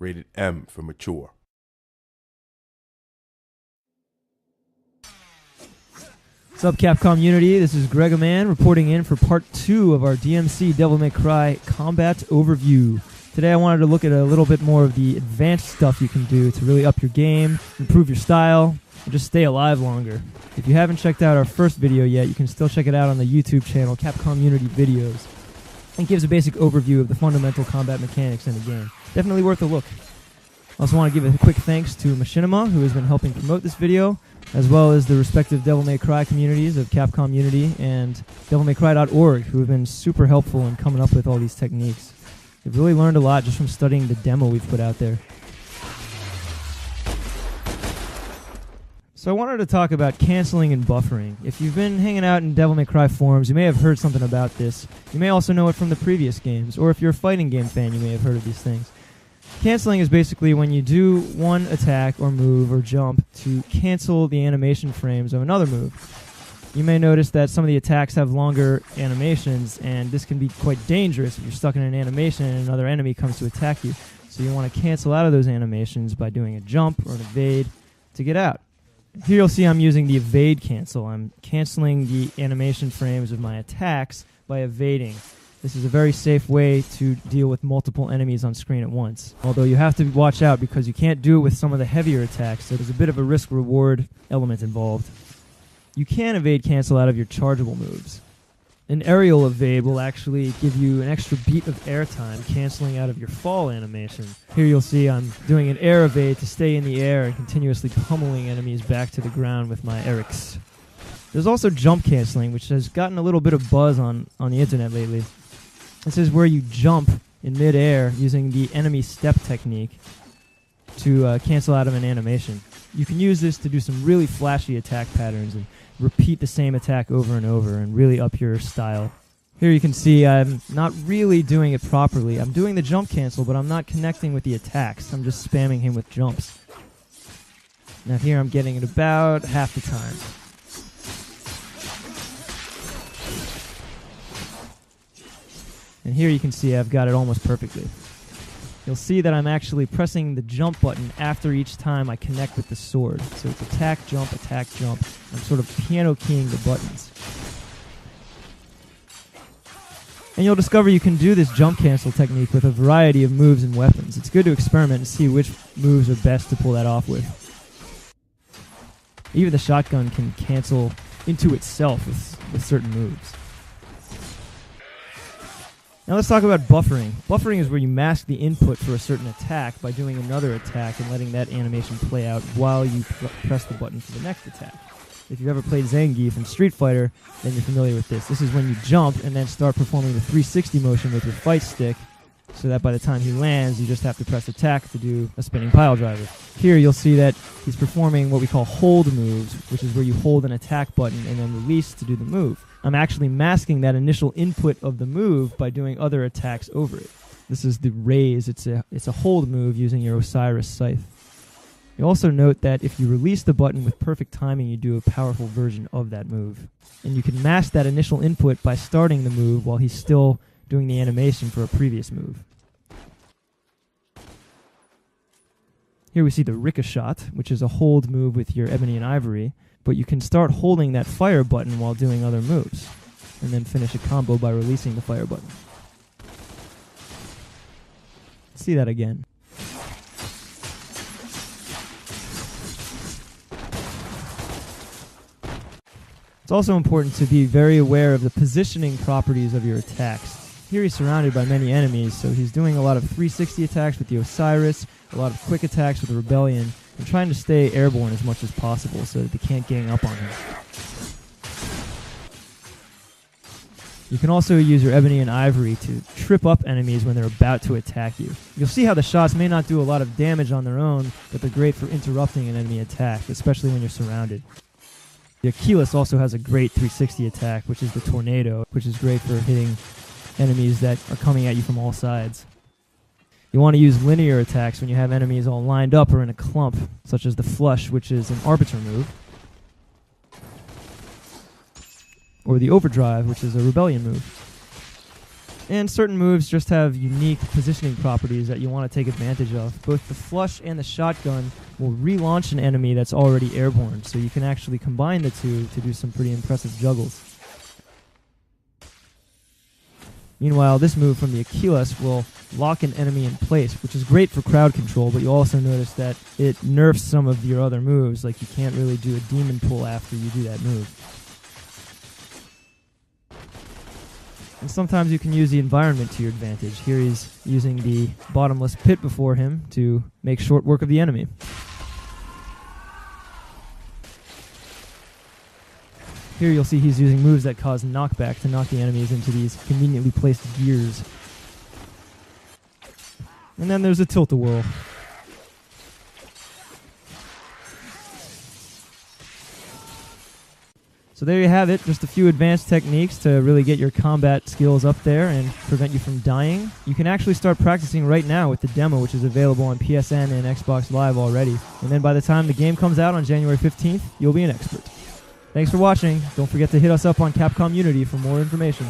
rated M for mature. What's up, Capcom Unity? This is Gregoman reporting in for part 2 of our DmC Devil May Cry combat overview. Today I wanted to look at a little bit more of the advanced stuff you can do to really up your game, improve your style, and just stay alive longer. If you haven't checked out our first video yet, you can still check it out on the YouTube channel Capcom Unity Videos. It gives a basic overview of the fundamental combat mechanics in the game. Definitely worth a look. I also want to give a quick thanks to Machinima, who has been helping promote this video, as well as the respective Devil May Cry communities of Capcom Unity and DevilMayCry.org, who have been super helpful in coming up with all these techniques. We've really learned a lot just from studying the demo we've put out there. So I wanted to talk about canceling and buffering. If you've been hanging out in Devil May Cry forums, you may have heard something about this. You may also know it from the previous games, or if you're a fighting game fan, you may have heard of these things. Canceling is basically when you do one attack or move or jump to cancel the animation frames of another move. You may notice that some of the attacks have longer animations, and this can be quite dangerous if you're stuck in an animation and another enemy comes to attack you. So you want to cancel out of those animations by doing a jump or an evade to get out. Here you'll see I'm using the evade cancel. I'm canceling the animation frames of my attacks by evading. This is a very safe way to deal with multiple enemies on screen at once. Although you have to watch out because you can't do it with some of the heavier attacks, so there's a bit of a risk-reward element involved. You can evade cancel out of your chargeable moves. An aerial evade will actually give you an extra beat of airtime, canceling out of your fall animation. Here you'll see I'm doing an air evade to stay in the air and continuously pummeling enemies back to the ground with my Erics. There's also jump canceling, which has gotten a little bit of buzz on the internet lately. This is where you jump in mid-air using the enemy step technique to cancel out of an animation. You can use this to do some really flashy attack patterns and repeat the same attack over and over and really up your style. Here you can see I'm not really doing it properly. I'm doing the jump cancel, but I'm not connecting with the attacks. I'm just spamming him with jumps. Now here I'm getting it about half the time. And here you can see I've got it almost perfectly. You'll see that I'm actually pressing the jump button after each time I connect with the sword. So it's attack, jump, attack, jump. I'm sort of piano keying the buttons. And you'll discover you can do this jump cancel technique with a variety of moves and weapons. It's good to experiment and see which moves are best to pull that off with. Even the shotgun can cancel into itself with certain moves. Now let's talk about buffering. Buffering is where you mask the input for a certain attack by doing another attack and letting that animation play out while you press the button for the next attack. If you've ever played Zangief in Street Fighter, then you're familiar with this. This is when you jump and then start performing the 360 motion with your fight stick, so that by the time he lands, you just have to press attack to do a spinning pile driver. Here you'll see that he's performing what we call hold moves, which is where you hold an attack button and then release to do the move. I'm actually masking that initial input of the move by doing other attacks over it. This is the raise. It's a hold move using your Osiris Scythe. You also note that if you release the button with perfect timing, you do a powerful version of that move. And you can mask that initial input by starting the move while he's still doing the animation for a previous move. Here we see the Ricochet, which is a hold move with your Ebony and Ivory, but you can start holding that fire button while doing other moves, and then finish a combo by releasing the fire button. Let's see that again. It's also important to be very aware of the positioning properties of your attacks. Here he's surrounded by many enemies, so he's doing a lot of 360 attacks with the Osiris, a lot of quick attacks with the Rebellion, and trying to stay airborne as much as possible so that they can't gang up on him. You can also use your Ebony and Ivory to trip up enemies when they're about to attack you. You'll see how the shots may not do a lot of damage on their own, but they're great for interrupting an enemy attack, especially when you're surrounded. The Achilles also has a great 360 attack, which is the Tornado, which is great for hitting enemies that are coming at you from all sides. You want to use linear attacks when you have enemies all lined up or in a clump, such as the Flush, which is an Arbiter move, or the Overdrive, which is a Rebellion move. And certain moves just have unique positioning properties that you want to take advantage of. Both the flush and the shotgun will relaunch an enemy that's already airborne, so you can actually combine the two to do some pretty impressive juggles. Meanwhile, this move from the Achilles will lock an enemy in place, which is great for crowd control, but you'll also notice that it nerfs some of your other moves, like you can't really do a demon pull after you do that move. And sometimes you can use the environment to your advantage. Here he's using the bottomless pit before him to make short work of the enemy. Here you'll see he's using moves that cause knockback to knock the enemies into these conveniently placed gears. And then there's a tilt-a-whirl. So there you have it, just a few advanced techniques to really get your combat skills up there and prevent you from dying. You can actually start practicing right now with the demo, which is available on PSN and Xbox Live already. And then by the time the game comes out on January 15th, you'll be an expert. Thanks for watching. Don't forget to hit us up on Capcom Unity for more information.